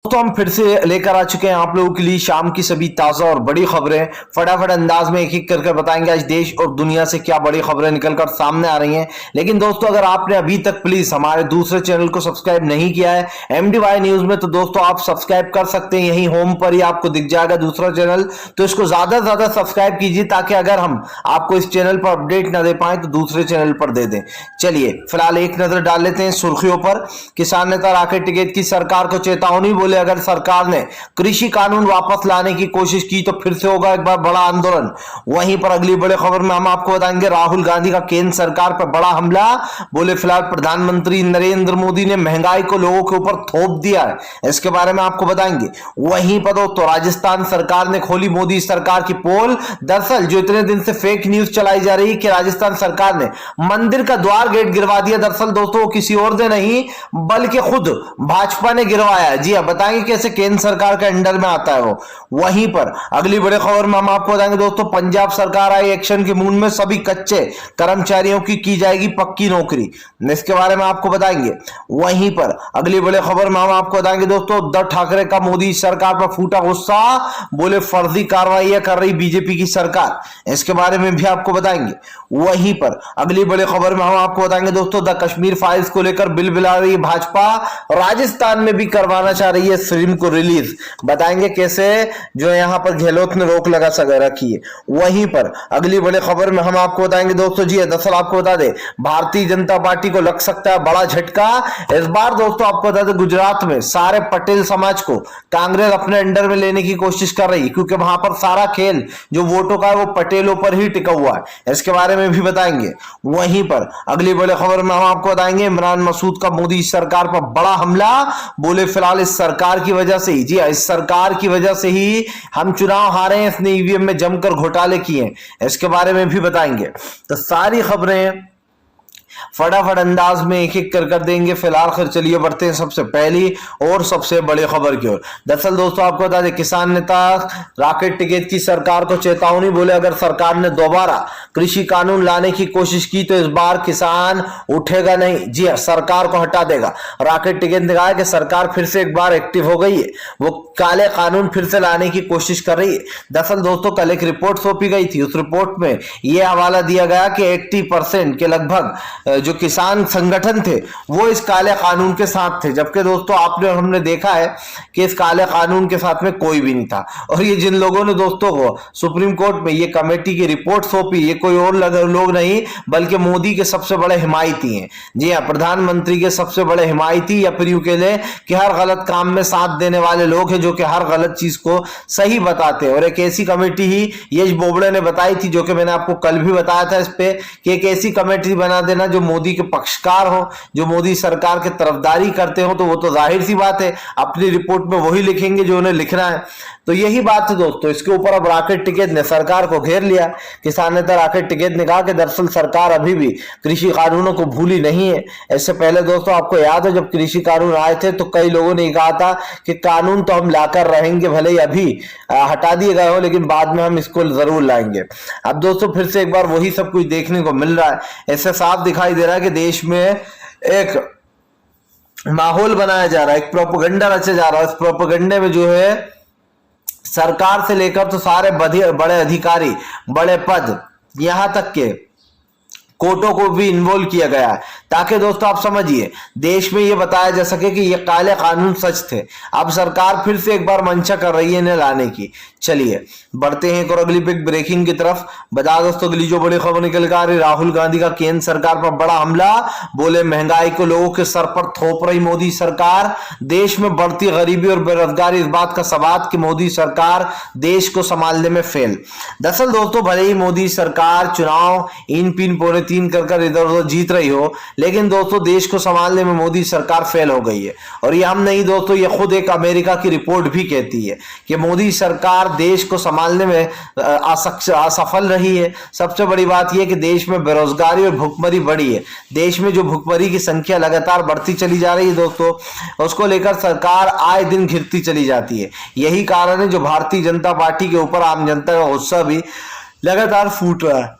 दोस्तों हम फिर से लेकर आ चुके हैं आप लोगों के लिए शाम की सभी ताजा और बड़ी खबरें। फटाफट अंदाज में एक एक करके बताएंगे आज देश और दुनिया से क्या बड़ी खबरें निकलकर सामने आ रही हैं। लेकिन दोस्तों अगर आपने अभी तक प्लीज हमारे दूसरे चैनल को सब्सक्राइब नहीं किया है MDY न्यूज में, तो दोस्तों आप सब्सक्राइब कर सकते हैं। यही होम पर ही आपको दिख जाएगा दूसरा चैनल, तो इसको ज्यादा से ज्यादा सब्सक्राइब कीजिए ताकि अगर हम आपको इस चैनल पर अपडेट ना दे पाए तो दूसरे चैनल पर दे दें। चलिए फिलहाल एक नजर डाल लेते हैं सुर्खियों पर। किसान नेता राकेश टिकैत की सरकार को चेतावनी, बोले अगर सरकार ने कृषि कानून वापस लाने की कोशिश की तो फिर से होगा एक बार बड़ा आंदोलन। वहीं पर अगली बड़ी खबर में हम आपको बताएंगे राहुल गांधी का केंद्र सरकार पर बड़ा हमला, बोले फिलहाल प्रधानमंत्री नरेंद्र मोदी ने महंगाई को लोगों के ऊपर थोप दिया है, इसके बारे में आपको बताएंगे। वहीं पर दोस्तों राजस्थान सरकार ने खोली मोदी सरकार की पोल। दरअसल जो इतने दिन से फेक न्यूज चलाई जा रही है कि राजस्थान सरकार ने मंदिर का द्वार गेट गिरवा दिया, दरअसल दोस्तों किसी और ने नहीं बल्कि खुद भाजपा ने गिरवाया। जी हाँ, बताएंगे कैसे केंद्र सरकार के अंडर में आता है वो। वहीं पर अगली बड़ी खबर में हम आपको बताएंगे दोस्तों पंजाब सरकार आई एक्शन की मूड में, सभी कच्चे कर्मचारियों की जाएगी पक्की नौकरी, इसके बारे में आपको बताएंगे। वहीं पर अगली बड़ी खबर में हम आपको बताएंगे दोस्तों उद्धव ठाकरे का मोदी सरकार पर फूटा गुस्सा, बोले फर्जी कार्रवाई कर रही बीजेपी की सरकार, इसके बारे में भी आपको बताएंगे। वहीं पर अगली बड़ी खबर में हम आपको बताएंगे दोस्तों द कश्मीर फाइल्स को लेकर बिल बिला रही है भाजपा, राजस्थान में भी करवाना चाह रही है फिल्म को रिलीज, बताएंगे कैसे जो यहां पर गहलोत ने रोक लगा रखी है। वहीं पर अगली बड़ी खबर में हम आपको बताएंगे दोस्तों जी दरअसल आपको बता दें भारतीय जनता पार्टी को लग सकता है बड़ा झटका। इस बार दोस्तों आपको बता दें गुजरात में सारे पटेल समाज को कांग्रेस अपने अंडर में लेने की कोशिश कर रही है, क्योंकि वहां पर सारा खेल जो वोटों का है वो पटेलों पर ही टिका हुआ है, इसके बारे में भी बताएंगे। वहीं पर अगली बड़ी खबर में हम आपको बताएंगे इमरान मसूद का मोदी सरकार पर बड़ा हमला, बोले फिलहाल इस सरकार की वजह से ही, जी इस सरकार की वजह से ही हम चुनाव हारे हैं, इसने ईवीएम में जमकर घोटाले किए हैं, इसके बारे में भी बताएंगे। तो सारी खबरें फटाफट अंदाज में एक एक कर देंगे। फिलहाल खैर चलिए बढ़ते हैं सबसे पहली और सबसे बड़ी खबर की ओर। दरअसल दोस्तों आपको बता दें किसान नेता राकेश टिकैत की सरकार को चेतावनी, बोले अगर सरकार ने दोबारा कृषि कानून लाने की कोशिश की तो इस बार किसान उठेगा नहीं, जी हाँ सरकार को हटा देगा। राकेश टिकैत ने कहा कि सरकार फिर से एक बार एक्टिव हो गई है, वो काले कानून फिर से लाने की कोशिश कर रही है। दरअसल दोस्तों कल एक रिपोर्ट सौंपी गई थी, उस रिपोर्ट में यह हवाला दिया गया कि 80% के लगभग जो किसान संगठन थे वो इस काले कानून के साथ थे, जबकि दोस्तों आपने हमने देखा है कि इस काले कानून के साथ में कोई भी नहीं था। और ये जिन लोगों ने दोस्तों को सुप्रीम कोर्ट में ये कमेटी की रिपोर्ट सौंपी, ये कोई और लोग नहीं बल्कि मोदी के सबसे बड़े हिमायती हैं। जी हाँ, प्रधानमंत्री के सबसे बड़े हिमायती, या फिर यूं कह लें कि हर गलत काम में साथ देने वाले लोग हैं जो कि हर गलत चीज को सही बताते हैं। और एक ऐसी कमेटी ही यश बोबड़े ने बताई थी, जो कि मैंने आपको कल भी बताया था इस पे कि एक ऐसी कमेटी बना देना जो मोदी के पक्षकार हो, जो मोदी सरकार के तरफदारी करते हो, तो वो तो जाहिर सी बात है अपनी रिपोर्ट में वही लिखेंगे जो उन्हें लिखना है। तो यही बात है दोस्तों, इसके ऊपर अब राकेश टिकैत ने सरकार को घेर लिया। किसान नेता राकेश टिकैत ने कहा कि दरअसल सरकार अभी भी कृषि कानूनों को भूली नहीं है। इससे पहले दोस्तों आपको याद है जब कृषि कानून आए थे तो कई लोगों ने कहा था कि कानून तो हम लाकर रहेंगे, भले ही अभी हटा दिए गए हो लेकिन बाद में हम इसको जरूर लाएंगे। अब दोस्तों फिर से एक बार वही सब कुछ देखने को मिल रहा है। ऐसे साफ दिखाई दे रहा है कि देश में एक माहौल बनाया जा रहा है, एक प्रोपेगेंडा रचा जा रहा है। इस प्रोपेगेंडे में जो है सरकार से लेकर तो सारे बड़े अधिकारी, बड़े पद, यहां तक के कोर्टों को भी इन्वॉल्व किया गया है, ताकि दोस्तों आप समझिए देश में यह बताया जा सके कि ये काले कानून सच थे। अब सरकार फिर से एक बार मंशा कर रही है इन्हें लाने की। चलिए बढ़ते हैं एक और अगली बिग ब्रेकिंग की तरफ। बता दोस्तों अगली जो बड़ी खबर निकल कर आ रही, राहुल गांधी का केंद्र सरकार पर बड़ा हमला, बोले महंगाई को लोगों के सर पर थोप रही मोदी सरकार, देश में बढ़ती गरीबी और बेरोजगारी इस बात का सबूत कि मोदी सरकार देश को संभालने में फेल। दरअसल दोस्तों भले ही मोदी सरकार चुनाव इन पिन पौने तीन कर इधर उधर जीत रही हो, लेकिन दोस्तों देश को संभालने में मोदी सरकार फेल हो गई है। और ये हम नहीं दोस्तों, ये खुद एक अमेरिका की रिपोर्ट भी कहती है कि मोदी सरकार देश को संभालने में असफल रही है। सबसे बड़ी बात यह कि देश में बेरोजगारी और भुखमरी बढ़ी है। देश में जो भुखमरी की संख्या लगातार बढ़ती चली जा रही है दोस्तों, उसको लेकर सरकार आए दिन घिरती चली जाती है। यही कारण है जो भारतीय जनता पार्टी के ऊपर आम जनता का गुस्सा भी लगातार फूट रहा है।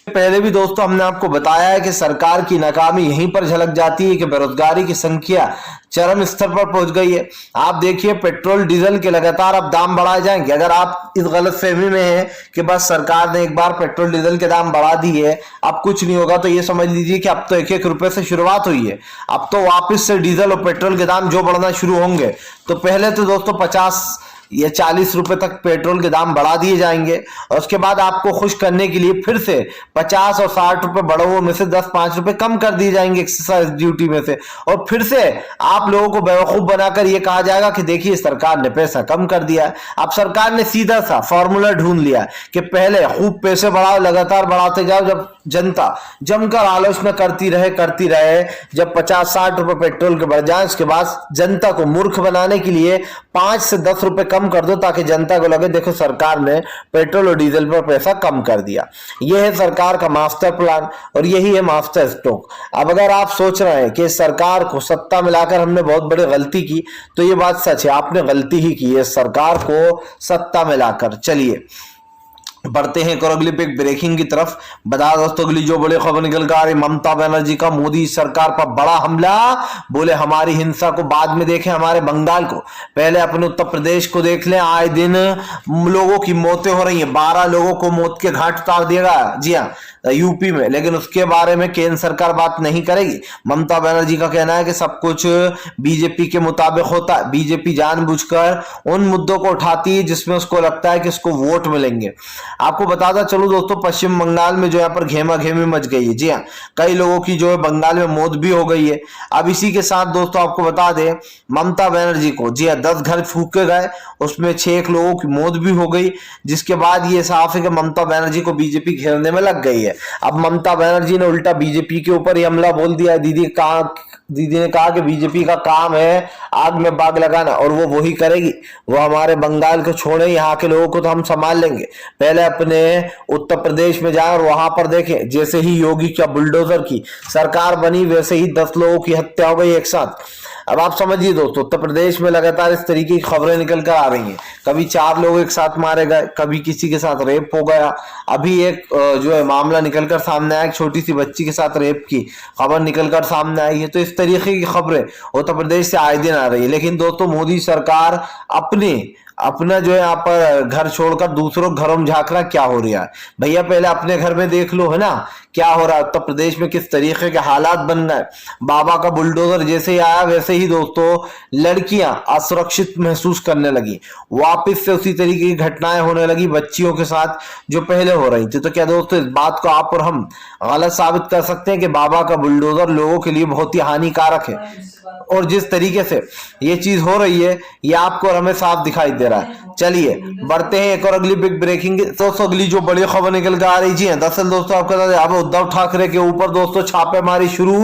पहले भी दोस्तों हमने आपको बताया है कि सरकार की नाकामी यहीं पर झलक जाती है कि बेरोजगारी की संख्या चरम स्तर पर पहुंच गई है। आप देखिए पेट्रोल डीजल के लगातार अब दाम बढ़ाए जाएंगे। अगर आप इस गलतफहमी में हैं कि बस सरकार ने एक बार पेट्रोल डीजल के दाम बढ़ा दिए अब कुछ नहीं होगा, तो ये समझ लीजिए कि अब तो 1-1 रुपए से शुरुआत हुई है। अब तो वापस से डीजल और पेट्रोल के दाम जो बढ़ना शुरू होंगे, तो पहले तो दोस्तों 50 या 40 रुपए तक पेट्रोल के दाम बढ़ा दिए जाएंगे और उसके बाद आपको खुश करने के लिए फिर से 50 और 60 रुपए बढ़े हुए में से 10-5 रुपए कम कर दिए जाएंगे एक्साइज ड्यूटी में से, और फिर से आप लोगों को बेवकूफ बनाकर यह कहा जाएगा कि देखिए सरकार ने पैसा कम कर दिया है। अब सरकार ने सीधा सा फॉर्मूला ढूंढ लिया कि पहले खूब पैसे बढ़ाओ, लगातार बढ़ाते जाओ, जब जनता जमकर आलोचना करती रहे, जब 50-60 रुपए पेट्रोल के बढ़ जाए उसके बाद जनता को मूर्ख बनाने के लिए 5 से 10 रुपए कम कर दो ताकि जनता को लगे देखो सरकार ने पेट्रोल और डीजल पर पैसा कम कर दिया। यह है सरकार का मास्टर प्लान और यही है मास्टर स्ट्रोक। अब अगर आप सोच रहे हैं कि सरकार को सत्ता मिलाकर हमने बहुत बड़ी गलती की, तो यह बात सच है, आपने गलती ही की है सरकार को सत्ता मिलाकर। चलिए बढ़ते हैं एक और अगली ब्रेकिंग की तरफ। बता दोस्तों अगली जो बड़ी खबर निकल कर आ रही, ममता बनर्जी का मोदी सरकार पर बड़ा हमला। बोले हमारी हिंसा को बाद में देखें, हमारे बंगाल को पहले, अपने उत्तर प्रदेश को देख लें। आए दिन लोगों की मौतें हो रही हैं, 12 लोगों को मौत के घाट उतार दिया, जी हाँ, यूपी में, लेकिन उसके बारे में केंद्र सरकार बात नहीं करेगी। ममता बनर्जी का कहना है कि सब कुछ बीजेपी के मुताबिक होता है। बीजेपी जानबूझकर उन मुद्दों को उठाती है जिसमें उसको लगता है कि उसको वोट मिलेंगे। आपको बताता चलो दोस्तों, पश्चिम बंगाल में जो यहाँ पर घेमा घेमी मच गई है, जी हाँ, कई लोगों की जो है बंगाल में मौत भी हो गई है। अब इसी के साथ दोस्तों आपको बता दें, ममता बनर्जी को जी हाँ 10 घर फूके गए, उसमें 6 लोगों की मौत भी हो गई, जिसके बाद ये साफ है कि ममता बनर्जी को बीजेपी घेरने में लग गई है। अब ममता बनर्जी ने उल्टा बीजेपी के ऊपर ही हमला बोल दिया है। दीदी ने कहा कि बीजेपी का काम है आग में बाग लगाना और वो वही करेगी। वो हमारे बंगाल को छोड़े, यहाँ के लोगों को तो हम संभाल लेंगे, पहले अपने उत्तर प्रदेश में जाए और वहां पर देखें। जैसे ही योगी क्या बुलडोजर की सरकार बनी वैसे ही 10 लोगों की हत्या हो गई एक साथ। अब आप समझिए दोस्तों, उत्तर प्रदेश में लगातार इस तरीके की खबरें निकल कर आ रही हैं। कभी 4 लोग एक साथ मारे गए, कभी किसी के साथ रेप हो गया। अभी एक जो है मामला निकलकर सामने आया, एक छोटी सी बच्ची के साथ रेप की खबर निकलकर सामने आई है। तो इस तरीके की खबरें उत्तर प्रदेश से आए दिन आ रही है। लेकिन दोस्तों मोदी सरकार अपना जो है यहाँ पर घर छोड़कर दूसरों घरों में झांक रहा, क्या हो रहा है भैया, पहले अपने घर में देख लो, है ना, क्या हो रहा है उत्तर प्रदेश में, किस तरीके के हालात बन रहे हैं। बाबा का बुलडोजर जैसे ही आया वैसे ही दोस्तों लड़कियां असुरक्षित महसूस करने लगी, वापस से उसी तरीके की घटनाएं होने लगी बच्चियों के साथ जो पहले हो रही थी। तो क्या दोस्तों इस बात को आप और हम गलत साबित कर सकते हैं कि बाबा का बुलडोजर लोगों के लिए बहुत ही हानिकारक है, और जिस तरीके से ये चीज हो रही है ये आपको और हमें साफ दिखाई दे रहा है। चलिए बढ़ते हैं एक और अगली बिग ब्रेकिंग। दोस्तों अगली जो बड़ी खबर निकल कर आ रही जी है, दरअसल दोस्तों आपको अब उद्धव ठाकरे के ऊपर दोस्तों छापेमारी शुरू,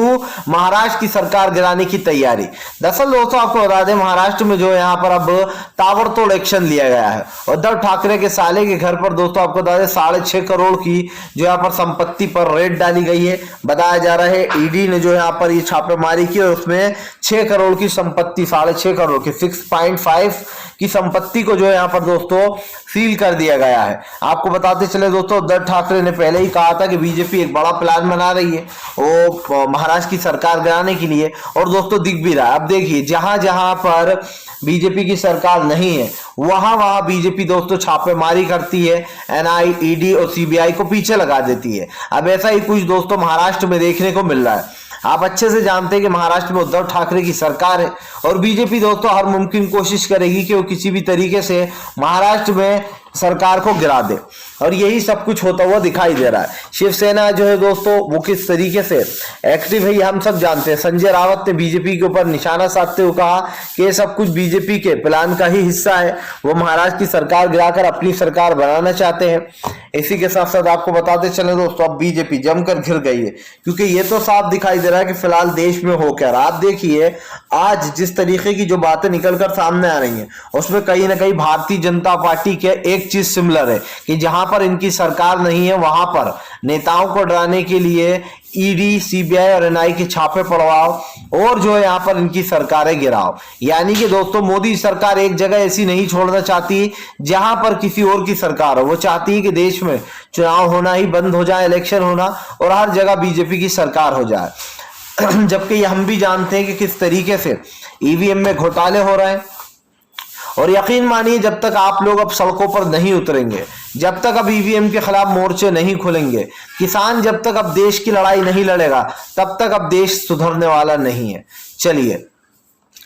महाराष्ट्र की सरकार गिराने की तैयारी। दरअसल दोस्तों आपको बता दें, महाराष्ट्र में जो है यहाँ पर अब ताबड़तोड़ एक्शन लिया गया है। उद्धव ठाकरे के साले के घर पर दोस्तों आपको बता दें 6.5 करोड़ की जो यहाँ पर संपत्ति पर रेड डाली गई है। बताया जा रहा है ईडी ने जो यहाँ पर ये छापेमारी की और उसमें 6 करोड़ की संपत्ति, 6.5 करोड़ की 6.5 की संपत्ति को जो है यहाँ पर दोस्तों सील कर दिया गया है। आपको बताते चले दोस्तों, उद्धव ठाकरे ने पहले ही कहा था कि बीजेपी एक बड़ा प्लान बना रही है वो महाराष्ट्र की सरकार गिराने के लिए, और दोस्तों दिख भी रहा है। अब देखिए जहां जहां पर बीजेपी की सरकार नहीं है वहां वहां बीजेपी दोस्तों छापेमारी करती है, एनआई, ईडी और सीबीआई को पीछे लगा देती है। अब ऐसा ही कुछ दोस्तों महाराष्ट्र में देखने को मिल रहा है। आप अच्छे से जानते हैं कि महाराष्ट्र में उद्धव ठाकरे की सरकार है और बीजेपी दोस्तों हर मुमकिन कोशिश करेगी कि वो किसी भी तरीके से महाराष्ट्र में सरकार को गिरा दे, और यही सब कुछ होता हुआ दिखाई दे रहा है। शिवसेना जो है दोस्तों वो किस तरीके से एक्टिव है ये हम सब जानते हैं। संजय रावत ने बीजेपी के ऊपर निशाना साधते हुए कहा कि ये सब कुछ बीजेपी के प्लान का ही हिस्सा है, वो महाराष्ट्र की सरकार गिराकर अपनी सरकार बनाना चाहते हैं। इसी के साथ साथ आपको बताते चले दोस्तों, अब बीजेपी जमकर घिर गई है, क्योंकि ये तो साफ दिखाई दे रहा है कि फिलहाल देश में हो क्या रहा। आप देखिए आज जिस तरीके की जो बातें निकलकर सामने आ रही हैं उसमें कहीं ना कहीं भारतीय जनता पार्टी के एक एक चीज सिमिलर है कि जहां पर इनकी सरकार नहीं है वहां पर नेताओं को डराने के लिए ईडी, सीबीआई और एनआई के छापे पड़वाओ और जो है यहाँ पर इनकी सरकारें गिराओ। यानी कि दोस्तों मोदी सरकार एक जगह ऐसी नहीं छोड़ना चाहती जहां पर किसी और की सरकार हो। वो चाहती है कि देश में चुनाव होना ही बंद हो जाए, इलेक्शन होना, और हर जगह बीजेपी की सरकार हो जाए। जबकि हम भी जानते हैं कि किस तरीके से ईवीएम में घोटाले हो रहे हैं। और यकीन मानिए जब तक आप लोग अब सड़कों पर नहीं उतरेंगे, जब तक अब ईवीएम के खिलाफ मोर्चे नहीं खुलेंगे, किसान जब तक अब देश की लड़ाई नहीं लड़ेगा, तब तक अब देश सुधरने वाला नहीं है। चलिए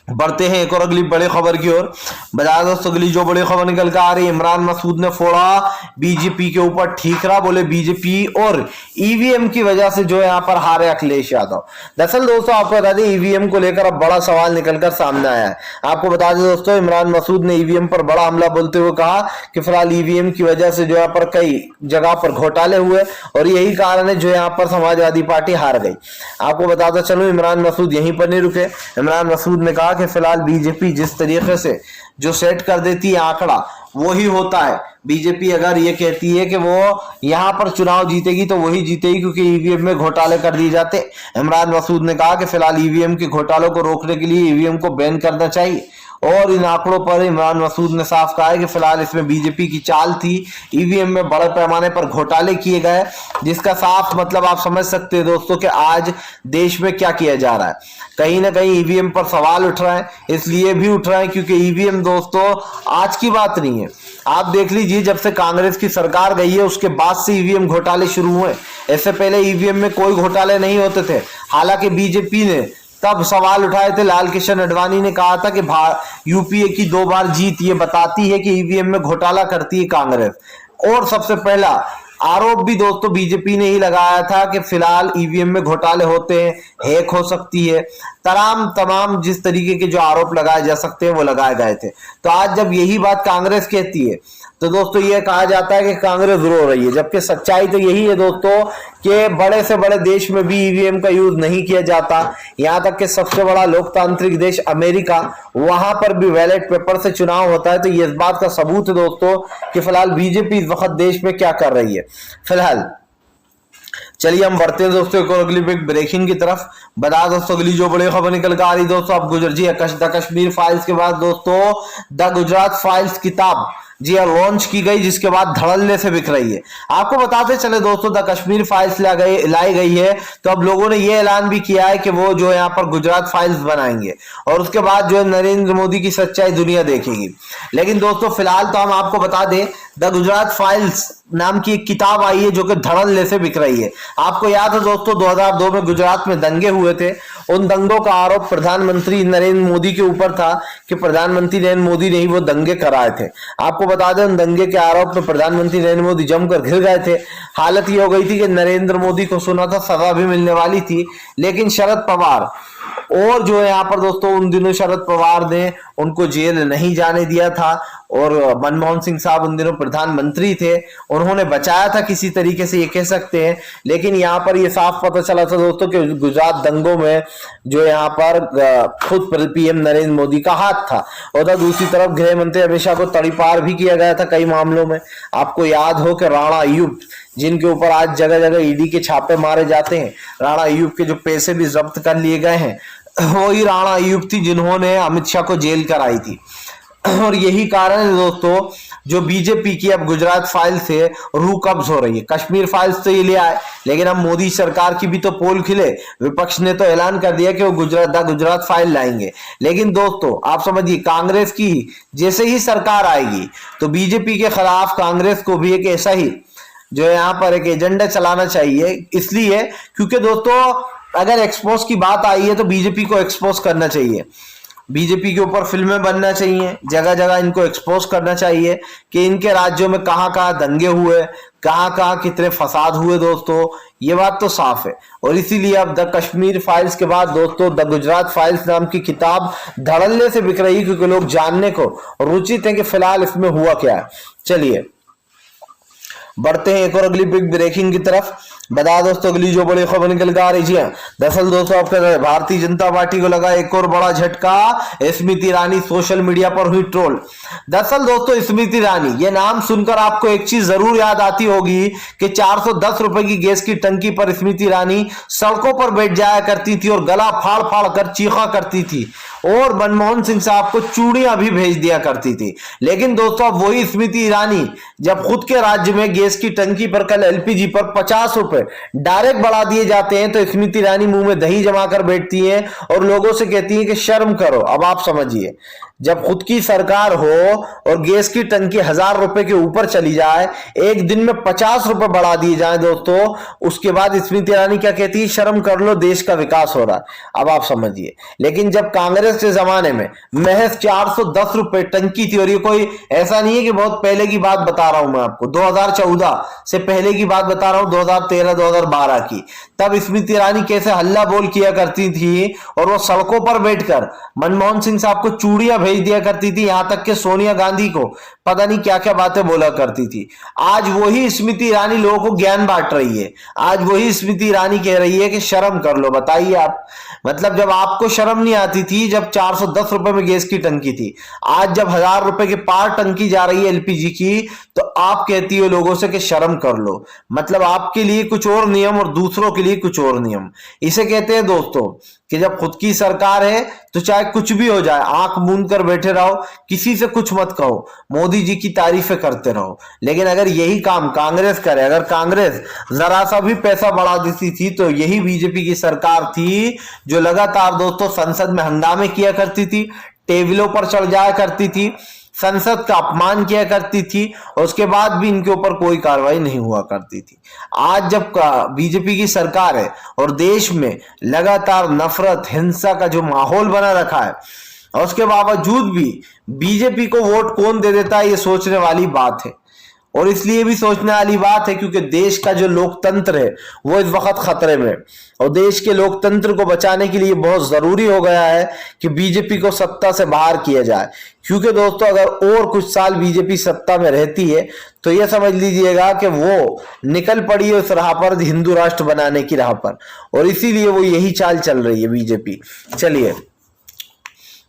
बढ़ते हैं एक और अगली बड़ी खबर की ओर। बता दोस्तों अगली जो बड़ी खबर निकल कर आ रही है, इमरान मसूद ने फोड़ा बीजेपी के ऊपर ठीकरा। बोले बीजेपी और ईवीएम की वजह से जो है यहाँ पर हारे अखिलेश यादव। दरअसल दोस्तों आपको बता दें ईवीएम को लेकर अब बड़ा सवाल निकलकर सामने आया है। आपको बता दें दोस्तों इमरान मसूद ने ईवीएम पर बड़ा हमला बोलते हुए कहा कि फिलहाल ईवीएम की वजह से जो यहाँ पर कई जगह पर घोटाले हुए और यही कारण है जो यहाँ पर समाजवादी पार्टी हार गई। आपको बताता चलो इमरान मसूद यहीं पर नहीं रुके। इमरान मसूद ने कहा कि फिलहाल बीजेपी जिस तरीके से जो सेट कर देती है आंकड़ा वही होता है। बीजेपी अगर ये कहती है कि वो यहां पर चुनाव जीतेगी तो वही जीतेगी क्योंकि ईवीएम में घोटाले कर दिए जाते। इमरान मसूद ने कहा कि फिलहाल ईवीएम के घोटालों को रोकने के लिए ईवीएम को बैन करना चाहिए और इन आंकड़ों पर इमरान मसूद ने साफ कहा है कि फिलहाल इसमें बीजेपी की चाल थी। ईवीएम में बड़े पैमाने पर घोटाले किए गए जिसका साफ मतलब आप समझ सकते हैं दोस्तों कि आज देश में क्या किया जा रहा है। कहीं ना कहीं ईवीएम पर सवाल उठ रहा है, इसलिए भी उठ रहा है क्योंकि ईवीएम दोस्तों आज की बात नहीं है। आप देख लीजिए जब से कांग्रेस की सरकार गई है उसके बाद से ईवीएम घोटाले शुरू हुए। इससे पहले ईवीएम में कोई घोटाले नहीं होते थे। हालांकि बीजेपी ने तब सवाल उठाए थे, लाल कृष्ण आडवाणी ने कहा था कि यूपीए की 2 बार जीत ये बताती है कि ईवीएम में घोटाला करती है कांग्रेस। और सबसे पहला आरोप भी दोस्तों बीजेपी ने ही लगाया था कि फिलहाल ईवीएम में घोटाले होते हैं, हैक हो सकती है, तमाम जिस तरीके के जो आरोप लगाए जा सकते हैं वो लगाए गए थे। तो आज जब यही बात कांग्रेस कहती है तो दोस्तों ये कहा जाता है कि कांग्रेस रो रही है, जबकि सच्चाई तो यही है दोस्तों कि बड़े से बड़े देश में भी ईवीएम का यूज नहीं किया जाता। यहां तक कि सबसे बड़ा लोकतांत्रिक देश अमेरिका, वहां पर भी बैलेट पेपर से चुनाव होता है। तो ये इस बात का सबूत है दोस्तों कि फिलहाल बीजेपी इस वक्त देश में क्या कर रही है। फिलहाल चलिए हम बढ़ते हैं दोस्तों एक और अगली बिग ब्रेकिंग की तरफ। बता दोस्तों अगली जो बड़ी खबर निकल कर आ रही दोस्तों अब द कश्मीर फाइल्स के बाद दोस्तों द गुजरात फाइल्स किताब जी लॉन्च की गई जिसके बाद धड़ल्ले से बिक रही है। आपको बताते चले दोस्तों द कश्मीर फाइल्स लाई गई है तो अब लोगों ने यह ऐलान भी किया है कि वो जो यहाँ पर गुजरात फाइल्स बनाएंगे और उसके बाद जो है नरेंद्र मोदी की सच्चाई दुनिया देखेगी। लेकिन दोस्तों फिलहाल तो हम आपको बता दें द गुजरात फाइल्स नाम की एक किताब आई है जो कि धड़ल्ले से बिक रही है। आपको याद है दोस्तों 2002 में गुजरात में दंगे हुए थे। उन दंगों का आरोप प्रधानमंत्री नरेंद्र मोदी के ऊपर था कि प्रधानमंत्री नरेंद्र मोदी ने ही वो दंगे कराए थे। आपको बता दें उन दंगे के आरोप में प्रधानमंत्री नरेंद्र मोदी जमकर घिर गए थे। हालत ये हो गई थी कि नरेंद्र मोदी को सुना था सजा भी मिलने वाली थी, लेकिन शरद पवार और जो है यहाँ पर दोस्तों उन दिनों शरद पवार ने उनको जेल नहीं जाने दिया था और मनमोहन सिंह साहब उन दिनों प्रधानमंत्री थे, उन्होंने बचाया था किसी तरीके से ये कह सकते हैं। लेकिन यहाँ पर ये साफ पता चला था दोस्तों कि गुजरात दंगों में जो यहाँ पर खुद पीएम नरेंद्र मोदी का हाथ था। और दूसरी तरफ गृह मंत्री अमित शाह को तड़ीपार भी किया गया था कई मामलों में। आपको याद हो कि राणा अयूब जिनके ऊपर आज जगह जगह ईडी के छापे मारे जाते हैं, राणा अयूब के जो पैसे भी जब्त कर लिए गए हैं वही राणा अयूब थी जिन्होंने अमित शाह को जेल कराई थी। और यही कारण है दोस्तों जो बीजेपी की अब गुजरात फाइल से रूह कब्ज हो रही है। कश्मीर फाइल्स तो ये ले आए, लेकिन अब मोदी सरकार की भी तो पोल खिले। विपक्ष ने तो ऐलान कर दिया कि वो गुजरात फाइल लाएंगे। लेकिन दोस्तों आप समझिए कांग्रेस की जैसे ही सरकार आएगी तो बीजेपी के खिलाफ कांग्रेस को भी एक ऐसा ही जो है यहाँ पर एक एजेंडा चलाना चाहिए। इसलिए क्योंकि दोस्तों अगर एक्सपोज की बात आई है तो बीजेपी को एक्सपोज करना चाहिए, बीजेपी के ऊपर फिल्में बनना चाहिए, जगह जगह इनको एक्सपोज करना चाहिए कि इनके राज्यों में कहाँ कहाँ दंगे हुए, कहाँ कहाँ कितने फसाद हुए। दोस्तों ये बात तो साफ है और इसीलिए अब द कश्मीर फाइल्स के बाद दोस्तों द गुजरात फाइल्स नाम की किताब धड़ल्ले से बिक रही है क्योंकि लोग जानने को रुचित हैं कि फिलहाल इसमें हुआ क्या है। चलिए बढ़ते हैं एक और अगली बिग ब्रेकिंग की तरफ। बता दोस्तों अगली जो बड़ी खबर निकल के आ रही है, दरअसल दोस्तों आपका भारतीय जनता पार्टी को लगा एक और बड़ा झटका, स्मृति ईरानी सोशल मीडिया पर हुई ट्रोल। दरअसल दोस्तों स्मृति ईरानी ये नाम सुनकर आपको एक चीज जरूर याद आती होगी कि 410 रुपए की गैस की टंकी पर स्मृति ईरानी सड़कों पर बैठ जाया करती थी और गला फाड़ फाड़ कर चीखा करती थी और मनमोहन सिंह साहब को चूड़ियां भी भेज दिया करती थी। लेकिन दोस्तों अब वही स्मृति ईरानी जब खुद के राज्य में गैस की टंकी पर कल एलपीजी पर 50 रुपए डायरेक्ट बढ़ा दिए जाते हैं तो स्मृति ईरानी मुंह में दही जमा कर बैठती हैं और लोगों से कहती हैं कि शर्म करो। अब आप समझिए, जब खुद की सरकार हो और गैस की टंकी 1000 रुपए के ऊपर चली जाए, एक दिन में 50 रुपए बढ़ा दिए जाए दोस्तों, उसके बाद स्मृति ईरानी क्या कहती है, शर्म कर लो, देश का विकास हो रहा है। अब आप समझिए, लेकिन जब कांग्रेस के जमाने में महज 410 रुपए टंकी थी, और ये कोई ऐसा नहीं है कि बहुत पहले की बात बता रहा हूं मैं आपको, 2014 से पहले की बात बता रहा हूं, 2013-2012 की, तब स्मृति ईरानी कैसे हल्ला बोल किया करती थी और वो सड़कों पर बैठकर मनमोहन सिंह साहब को चूड़ियां भेज दिया करती थी, यहां तक कि सोनिया गांधी को पता नहीं क्या क्या बातें बोला करती थी। आज वही स्मृति ईरानी लोगों को ज्ञान बांट रही है, आज वही स्मृति ईरानी कह रही है कि शर्म कर लो। बताइए आप, मतलब जब आपको शर्म नहीं आती थी जब 410 रुपए में गैस की टंकी थी, आज जब 1000 रुपए के पार टंकी जा रही है एलपीजी की, तो आप कहती हो लोगों से कि शर्म कर लो। मतलब आपके लिए कुछ और नियम और दूसरों के लिए कुछ और नियम। इसे कहते हैं दोस्तों कि जब खुद की सरकार है तो चाहे कुछ भी हो जाए, आंख मूंद कर बैठे रहो, किसी से कुछ मत कहो, मोदी जी की तारीफें करते रहो। लेकिन अगर यही काम कांग्रेस करे, अगर कांग्रेस जरा सा भी पैसा बढ़ा देती थी, तो यही बीजेपी की सरकार थी जो लगातार दोस्तों संसद में हंगामे किया करती थी, टेबलों पर चढ़ जाया करती थी, संसद का अपमान किया करती थी, और उसके बाद भी इनके ऊपर कोई कार्रवाई नहीं हुआ करती थी। आज जब बीजेपी की सरकार है और देश में लगातार नफरत हिंसा का जो माहौल बना रखा है, और उसके बावजूद भी बीजेपी को वोट कौन दे देता है, ये सोचने वाली बात है। और इसलिए भी सोचने वाली बात है क्योंकि देश का जो लोकतंत्र है वो इस वक्त खतरे में, और देश के लोकतंत्र को बचाने के लिए बहुत जरूरी हो गया है कि बीजेपी को सत्ता से बाहर किया जाए। क्योंकि दोस्तों अगर और कुछ साल बीजेपी सत्ता में रहती है तो यह समझ लीजिएगा कि वो निकल पड़ी है उस राह पर, हिंदू राष्ट्र बनाने की राह पर, और इसीलिए वो यही चाल चल रही है बीजेपी। चलिए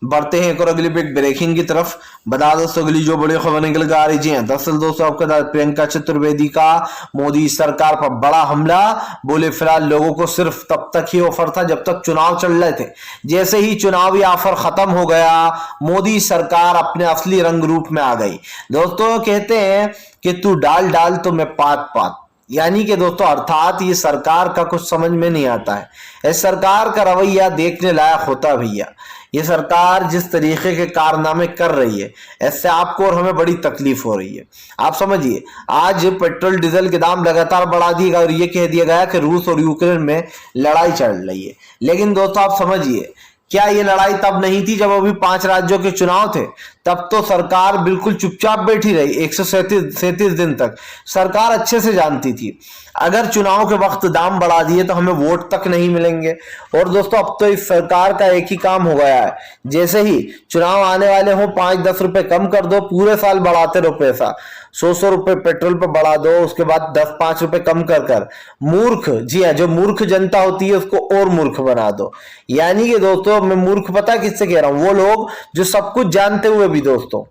बढ़ते हैं एक और अगली बिग ब्रेकिंग की तरफ। बता दोस्तों अगली जो बड़ी खबर निकल कर आ रही है, दरअसल दोस्तों आपका प्रियंका चतुर्वेदी का मोदी सरकार पर बड़ा हमला। बोले फिलहाल लोगों को सिर्फ तब तक ही ऑफर था जब तक चुनाव चल रहे थे, जैसे ही चुनावी ऑफर खत्म हो गया मोदी सरकार अपने असली रंग रूप में आ गई। दोस्तों कहते हैं कि तू डाल डाल तो मैं पात पात, यानी कि दोस्तों अर्थात ये सरकार का कुछ समझ में नहीं आता है। इस सरकार का रवैया देखने लायक होता भैया। ये सरकार जिस तरीके के कारनामे कर रही है, इससे आपको और हमें बड़ी तकलीफ हो रही है। आप समझिए, आज पेट्रोल डीजल के दाम लगातार बढ़ा दिए गए और ये कह दिया गया कि रूस और यूक्रेन में लड़ाई चल रही है। लेकिन दोस्तों आप समझिए, क्या ये लड़ाई तब नहीं थी जब अभी 5 राज्यों के चुनाव थे? तब तो सरकार बिल्कुल चुपचाप बैठी रही 137 दिन तक। सरकार अच्छे से जानती थी अगर चुनाव के वक्त दाम बढ़ा दिए तो हमें वोट तक नहीं मिलेंगे। और दोस्तों अब तो इस सरकार का एक ही काम हो गया है, जैसे ही चुनाव आने वाले हो 5-10 रुपए कम कर दो, पूरे साल बढ़ाते रहो पैसा। 100 रुपए पेट्रोल पर बढ़ा दो, उसके बाद 10-5 रुपए कम कर कर मूर्ख, जी हाँ, जो मूर्ख जनता होती है उसको और मूर्ख बना दो। यानी कि दोस्तों मैं मूर्ख पता किससे कह रहा हूं, वो लोग जो सब कुछ जानते हुए भी दोस्तों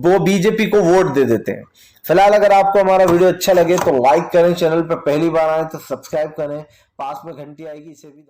वो बीजेपी को वोट दे देते हैं। फिलहाल अगर आपको हमारा वीडियो अच्छा लगे तो लाइक करें, चैनल पर पहली बार आए तो सब्सक्राइब करें, पास में घंटी आएगी इसे भी